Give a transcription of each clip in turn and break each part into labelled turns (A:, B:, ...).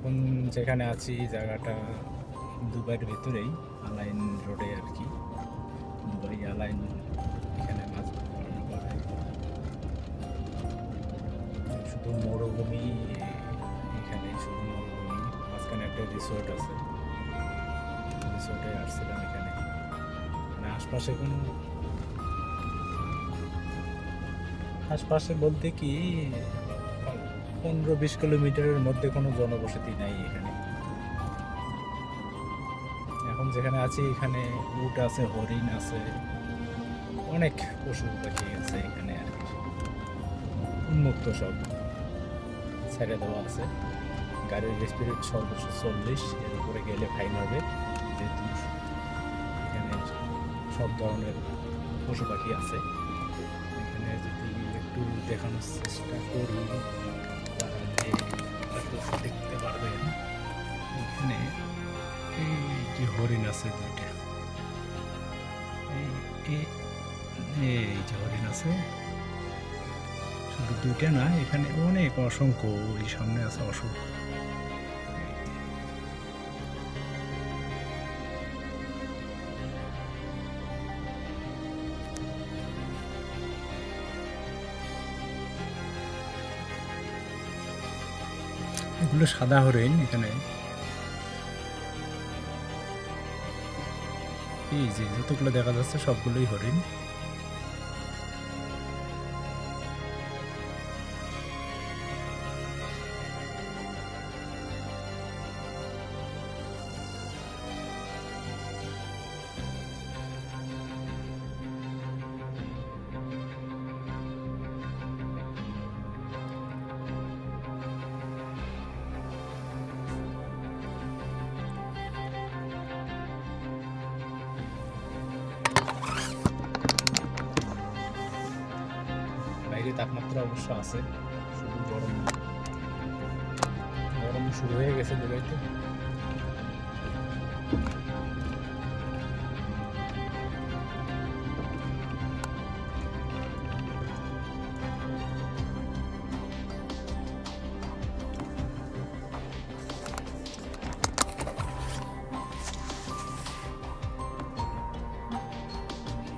A: এখন যেখানে আছি জায়গাটা দুবাইয়ের ভেতরেই, আলাইন রোডে আর কি। দুবাই আলাইন, এখানে মাছ পালন করে। শুধু মরুভূমি, এখানে শুধু মরুভূমি, মাঝখানে একটা রিসোর্ট আছে। রিসোর্টে আসছিলাম এখানে। মানে আশপাশে বলতে কি 15-20 কিলোমিটারের মধ্যে কোনো জনবসতি নাই এখানে। এখন যেখানে আছি এখানে উট আছে, হরিণ আছে, অনেক পশু পাখি আছে এখানে আর কি। উন্মুক্ত সব, ছেড়ে দেওয়া আছে। গাড়ির স্পিড সর্বোচ্চ 40, এর উপরে গেলে ফাইন হবে। যেহেতু এখানে সব ধরনের পশু পাখি আছে। এখানে যদি একটু দেখানোর চেষ্টা করি তাহলে দেখতে পারবেন। এখানে এই যে হরিণ আছে দুইটা, এই যে হরিণ আছে, শুধু দুইটা না, এখানে অনেক অসংখ্য, ওই সামনে আছে অসংখ্য। এগুলো সাদা হরিণ। এখানে এই যে যতগুলো দেখা যাচ্ছে সবগুলোই হরিণ। বাইরে তাপমাত্রা অবশ্য আছে, শুধু গরম গরম শুরু হয়ে গেছে দুবাইতে।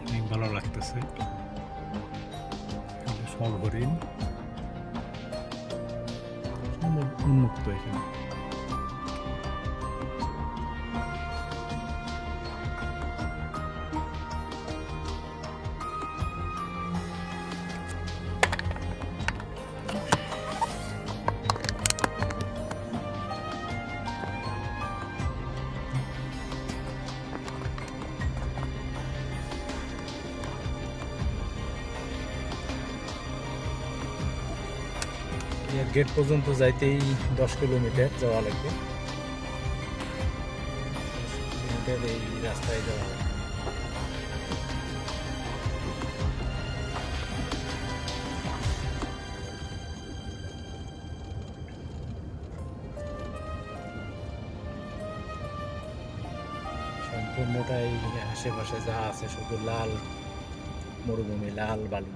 A: অনেক ভালো লাগতেছে, সব হরিণ উন্মুক্ত এখানে। গেট পর্যন্ত যাইতেই 10 কিলোমিটার যাওয়া লাগবে। 10 কিলোমিটার এই রাস্তায় যাওয়া লাগবে। সম্পূর্ণটাই আশেপাশে যা আছে শুধু লাল মরুভূমি, লাল বালু।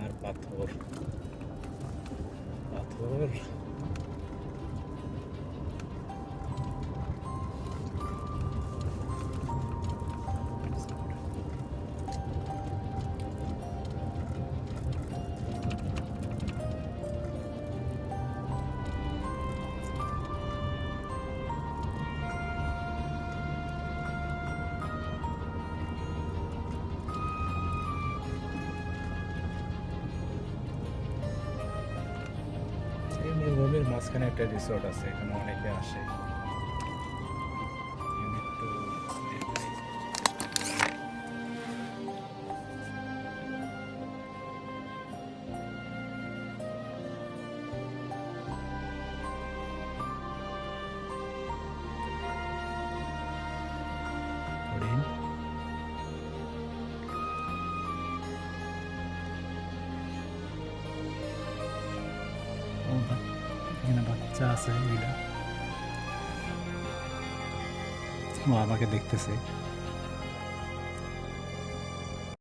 A: আর পাথর পাথর। এই মরুভূমির মাঝখানে একটা রিসোর্ট আছে, এখানে অনেকে আসে। আমি একটু দেখাই। হরিণ, এখানে বাচ্চা আছে, এগুলা ও আমাকে দেখতেছে।